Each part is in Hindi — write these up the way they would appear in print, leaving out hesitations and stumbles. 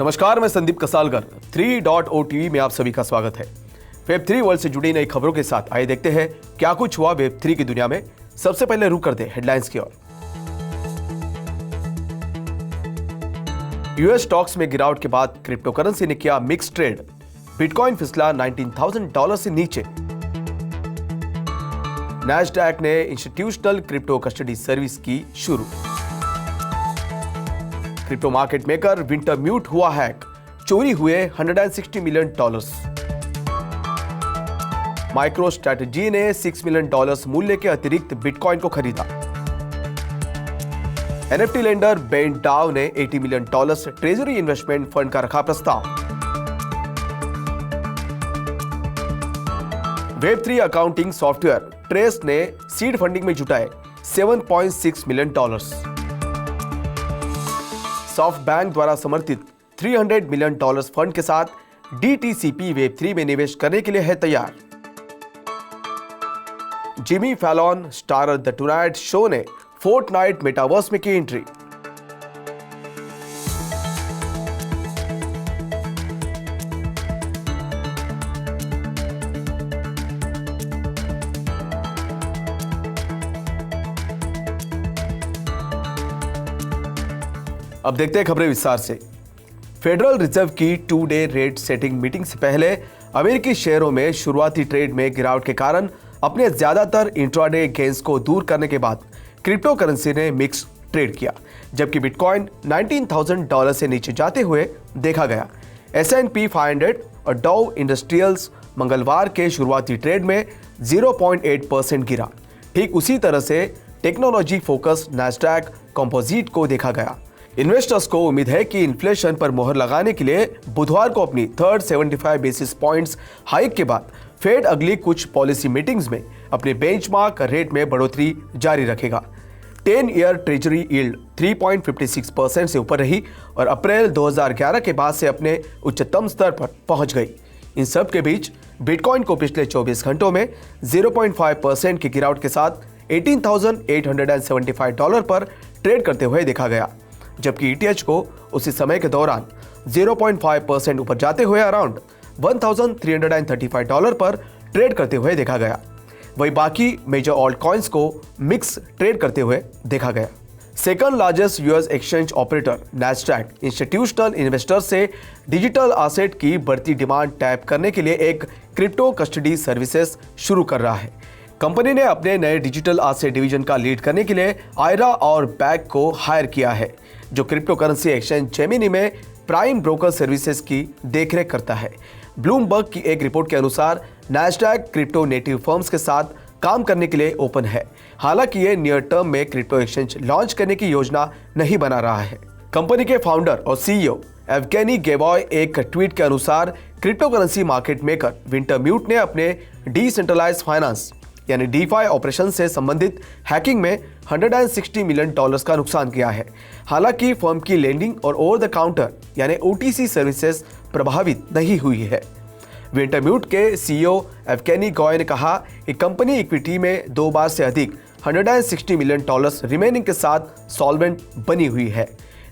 नमस्कार, मैं संदीप कसालकर 3.o में आप सभी का स्वागत है। वेब 3 वर्ल्ड से जुड़ी नई खबरों के साथ आइए देखते हैं क्या कुछ हुआ वेब 3 की दुनिया में। सबसे पहले रुक करते हैं हेडलाइंस की ओर। यूएस स्टॉक्स में गिरावट के बाद क्रिप्टो करेंसी ने किया मिक्स ट्रेड। बिटकॉइन फिसला $19,000 से नीचे। नैस्डैक ने इंस्टीट्यूशनल क्रिप्टो कस्टडी सर्विस की शुरू। क्रिप्टो मार्केट मेकर विंटरम्यूट हुआ हैक, चोरी हुए $160 मिलियन। माइक्रो स्ट्रैटेजी ने $6 मिलियन मूल्य के अतिरिक्त बिटकॉइन को खरीदा। एनएफटी लेंडर बेंडाव ने $80 मिलियन ट्रेजरी इन्वेस्टमेंट फंड का रखा प्रस्ताव। वेब 3 अकाउंटिंग सॉफ्टवेयर ट्रेस ने सीड फंडिंग में जुटाए $7.6 मिलियन। सॉफ्ट बैंक द्वारा समर्थित $300 मिलियन फंड के साथ डीटीसीपी वेब 3 में निवेश करने के लिए है तैयार। Jimmy Fallon starrer the tonight show ने फोर्टनाइट मेटावर्स में की एंट्री। अब देखते हैं खबरें विस्तार से। फेडरल रिजर्व की 2 डे रेट सेटिंग मीटिंग से पहले अमेरिकी शेयरों में शुरुआती ट्रेड में गिरावट के कारण अपने ज्यादातर इंट्राडे गेन्स को दूर करने के बाद क्रिप्टो करेंसी ने मिक्स ट्रेड किया, जबकि बिटकॉइन $19,000 से नीचे जाते हुए देखा गया। S&P 500 और डाउ इंडस्ट्रियल्स मंगलवार के शुरुआती ट्रेड में 0.8% गिरा। ठीक उसी तरह से टेक्नोलॉजी फोकस नैस्डैक कंपोजिट को देखा गया। इन्वेस्टर्स को उम्मीद है कि इन्फ्लेशन पर मोहर लगाने के लिए बुधवार को अपनी थर्ड 75 बेसिस पॉइंट्स हाइक के बाद फेड अगली कुछ पॉलिसी मीटिंग्स में अपने बेंचमार्क रेट में बढ़ोतरी जारी रखेगा। 10 ईयर ट्रेजरी यील्ड 3.56% से ऊपर रही और अप्रैल 2011 के बाद से अपने उच्चतम स्तर पर पहुंच गई। इन सब के बीच बिटकॉइन को पिछले 24 घंटों में 0.5% की गिरावट के साथ $18,875 पर ट्रेड करते हुए देखा गया, जबकि ETH को उसी समय के दौरान 0.5% ऊपर जाते हुए अराउंड $1,335 पर ट्रेड करते हुए देखा गया। वही बाकी मेजर ऑल्ट कॉइन्स को मिक्स ट्रेड करते हुए देखा गया। Second largest US exchange operator Nasdaq institutional investor से डिजिटल एसेट की बढ़ती डिमांड टैप करने के लिए एक क्रिप्टो कस्टडी सर्विसेज शुरू कर रहा है। कंपनी ने अपने नए डिजिटल एसेट डिवीजन का लीड करने के लिए आयरा और बैग को हायर किया है, जो क्रिप्टो करेंसी एक्सचेंज जेमिनी में प्राइम ब्रोकर सर्विसेज की देखरेख करता है। ब्लूमबर्ग की एक रिपोर्ट के अनुसार नैस्डैक क्रिप्टो नेटिव फर्म्स के साथ काम करने के लिए ओपन है, हालांकि ये नियर टर्म में क्रिप्टो एक्सचेंज लॉन्च करने की योजना नहीं बना रहा है। कंपनी के फाउंडर और CEO एवगेनी गेवॉय एक ट्वीट के अनुसार क्रिप्टो करेंसी मार्केट मेकर विंटरम्यूट ने अपने डिसेंट्रलाइज्ड फाइनेंस यानी DeFi ऑपरेशन से संबंधित हैकिंग में $160 मिलियन का नुकसान किया है। हालांकि फर्म की लेंडिंग और ओवर द काउंटर यानी OTC सर्विसेज प्रभावित नहीं हुई है। विंटरम्यूट के CEO एवगेनी गॉय ने कहा कि कंपनी इक्विटी में 2 बार से अधिक $160 मिलियन रिमेनिंग के साथ सॉल्वेंट बनी हुई है।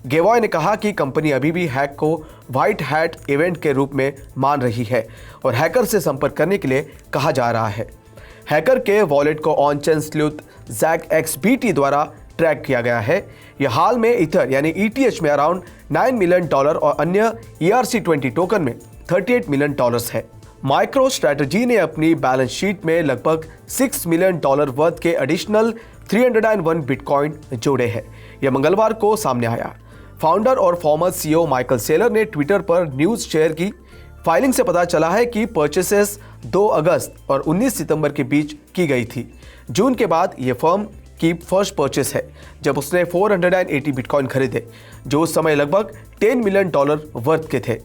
गेवॉय ने कहा कि कंपनी अभी भी हैक को व्हाइट हैट इवेंट के रूप में मान रही है और हैकर से संपर्क करने के लिए कहा जा रहा है। हैकर के वॉलेट को on chain sleuth Jack XBT द्वारा ट्रैक किया गया है। यह हाल में इथर यानी ETH में अराउंड $9 मिलियन और अन्य ERC20 टोकन में $38 मिलियन है। माइक्रो स्ट्रैटेजी ने अपनी बैलेंस शीट में लगभग $6 मिलियन वर्थ के एडिशनल 301 बिटकॉइन जोड़े हैं। यह मंगलवार को सामने आया। फाउंडर और फॉर्मर CEO माइकल सेलर ने ट्विटर पर न्यूज शेयर की। फाइलिंग से पता चला है कि परचेसेस 2 अगस्त और 19 सितंबर के बीच की गई थी। जून के बाद यह फर्म की फर्स्ट परचेस है, जब उसने 480 बिटकॉइन खरीदे, जो उस समय लगभग $10 मिलियन वर्थ के थे।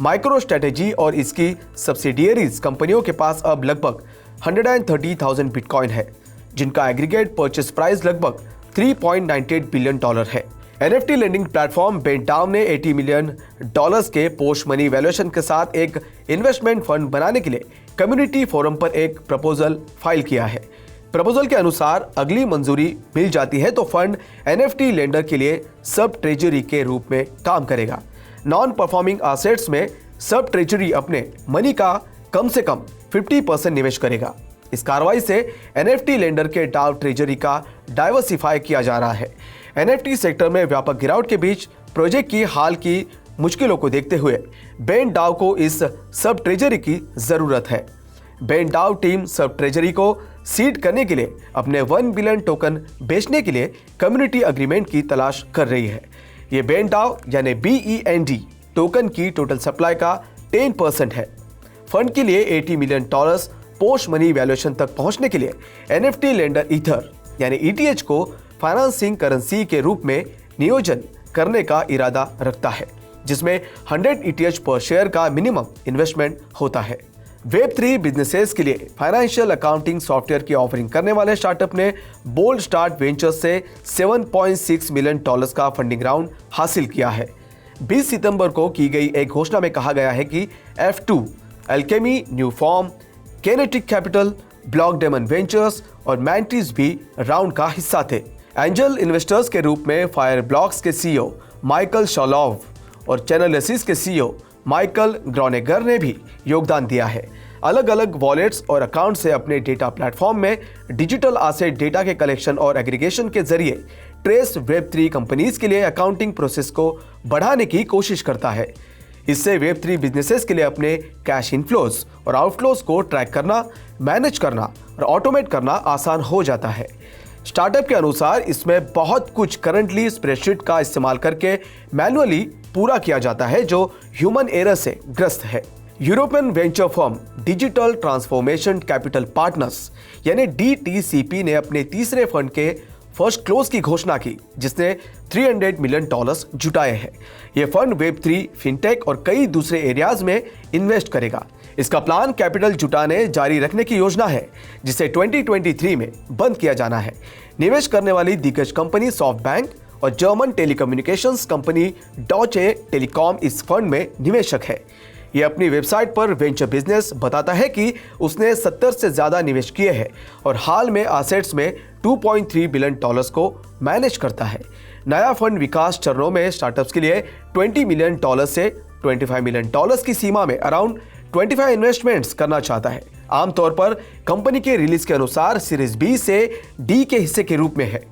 माइक्रो स्ट्रैटेजी और इसकी सब्सिडियरीज कंपनियों के पास अब लगभग 130,000 बिटकॉइन है, जिनका एग्रीगेट परचेस प्राइस लगभग $3.98 बिलियन है। NFT लेंडिंग प्लेटफॉर्म बेंटाम ने $80 मिलियन के पोस्ट मनी वैल्यूएशन के साथ एक इन्वेस्टमेंट फंड बनाने के लिए कम्युनिटी फोरम पर एक प्रपोजल फाइल किया है। प्रपोजल के अनुसार अगली मंजूरी मिल जाती है तो फंड NFT लेंडर के लिए सब ट्रेजरी के रूप में काम करेगा। नॉन परफॉर्मिंग एसेट्स में सब ट्रेजरी अपने मनी का कम से कम 50% निवेश करेगा। इस कार्रवाई से एनएफटी लेंडर के डाउ ट्रेजरी का डाइवर्सिफाई किया जा रहा है। एनएफटी सेक्टर में व्यापक गिरावट के बीच प्रोजेक्ट की हाल की मुश्किलों को देखते हुए बेन डाउ को इस सब ट्रेजरी की जरूरत है। बेन डाउ टीम सब ट्रेजरी को सीड करने के लिए अपने 1 बिलियन टोकन बेचने के लिए कम्युनिटी एग्रीमेंट की तलाश कर रही है। ये बेन डाउ यानी BEND टोकन की टोटल सप्लाई का 10% है। फंड के लिए $80 मिलियन पोस्ट मनी वैल्यूएशन तक पहुंचने के लिए एनएफटी लेंडर ईथर यानी ETH को फाइनेंसिंग करेंसी के रूप में नियोजन करने का इरादा रखता है, जिसमें 100 ETH पर शेयर का मिनिमम इन्वेस्टमेंट होता है। Web3 बिजनेसेस के लिए फाइनेंशियल अकाउंटिंग सॉफ्टवेयर की ऑफरिंग करने वाले स्टार्टअप ने बोल्ड स्टार्ट वेंचर्स से $7.6 मिलियन का फंडिंग राउंड हासिल किया है। 20 सितंबर को की गई एक घोषणा में कहा गया है कि F2, Alchemy New Form, Kinetic Capital, Blockdaemon Ventures और मैंटिस भी राउंड का हिस्सा थे। एंजल इन्वेस्टर्स के रूप में फायरब्लॉक्स के CEO माइकल शॉलोव और चैनलसिस के CEO माइकल ग्रोनेगर ने भी योगदान दिया है। अलग अलग वॉलेट्स और अकाउंट से अपने डेटा प्लेटफॉर्म में डिजिटल एसेट डेटा के कलेक्शन और एग्रीगेशन के जरिए ट्रेस Web3 कंपनीज के लिए अकाउंटिंग प्रोसेस को बढ़ाने की कोशिश करता है। इससे Web3 बिजनेसेस के लिए अपने कैश इनफ्लोज और आउटफ्लोज को ट्रैक करना, मैनेज करना और ऑटोमेट करना आसान हो जाता है। स्टार्टअप के अनुसार इसमें बहुत कुछ करंटली स्प्रेडशीट का इस्तेमाल करके मैन्युअली पूरा किया जाता है, जो ह्यूमन एरर से ग्रस्त है। European venture firm digital transformation capital partners यानी DTCP ने अपने तीसरे फंड के फर्स्ट क्लोज की घोषणा की, जिसने $300 मिलियन जुटाए हैं। यह फंड Web3, फिनटेक और कई दूसरे एरियाज में इन्वेस्ट करेगा। इसका प्लान कैपिटल जुटाने जारी रखने की योजना है, जिसे 2023 में बंद किया जाना है। निवेश करने वाली दिग्गज कंपनी सॉफ्टबैंक और जर्मन टेलीकम्युनिकेशंस कंपनी डॉचे टेलीकॉम इस फंड में निवेशक है। यह अपनी वेबसाइट पर वेंचर बिजनेस बताता है कि उसने 70 से ज्यादा निवेश किए हैं और हाल में एसेट्स में $2.3 बिलियन को मैनेज करता है। नया फंड विकास चरणों में स्टार्टअप्स के लिए $20 मिलियन से $25 मिलियन की सीमा में अराउंड 25 इन्वेस्टमेंट्स करना चाहता है। आमतौर पर कंपनी के रिलीज के अनुसार सीरीज B से D के हिस्से के रूप में है।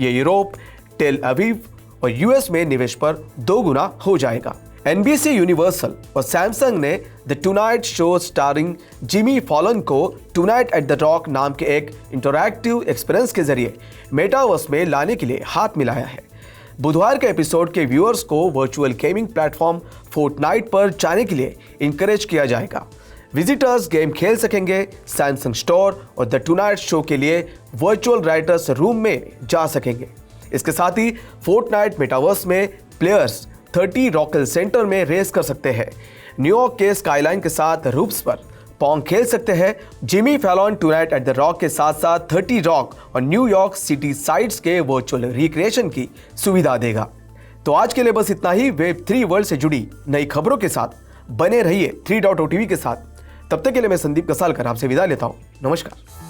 यह यूरोप, टेल अवीव और US में निवेश पर 2 गुना हो जाएगा। NBC यूनिवर्सल और सैमसंग ने the tonight show starring Jimmy Fallon को टुनाइट एट द रॉक नाम के एक इंटरैक्टिव एक्सपीरियंस के जरिए मेटावर्स में लाने के लिए हाथ मिलाया है। बुधवार के एपिसोड के व्यूअर्स को वर्चुअल गेमिंग प्लेटफॉर्म फोर्टनाइट पर जाने के लिए इंकरेज किया जाएगा। विजिटर्स गेम खेल सकेंगे, सैमसंग स्टोर और द टुनाइट शो के लिए वर्चुअल राइटर्स रूम में जा सकेंगे। इसके साथ ही फोर्टनाइट मेटावर्स में प्लेयर्स 30 रॉकल सेंटर में रेस कर सकते हैं। न्यूयॉर्क के स्काईलाइन के साथ रूफ्स पर पोंग खेल सकते हैं। Jimmy Fallon tonight at the rock के साथ साथ 30 रॉक और न्यूयॉर्क सिटी साइट्स के वर्चुअल रिक्रिएशन की सुविधा देगा। तो आज के लिए बस इतना ही। Web3 वर्ल्ड से जुड़ी नई खबरों के साथ बने रहिए 3.0 TV के साथ। तब तक के लिए मैं संदीप कसालकर आपसे विदा लेता हूं। नमस्कार।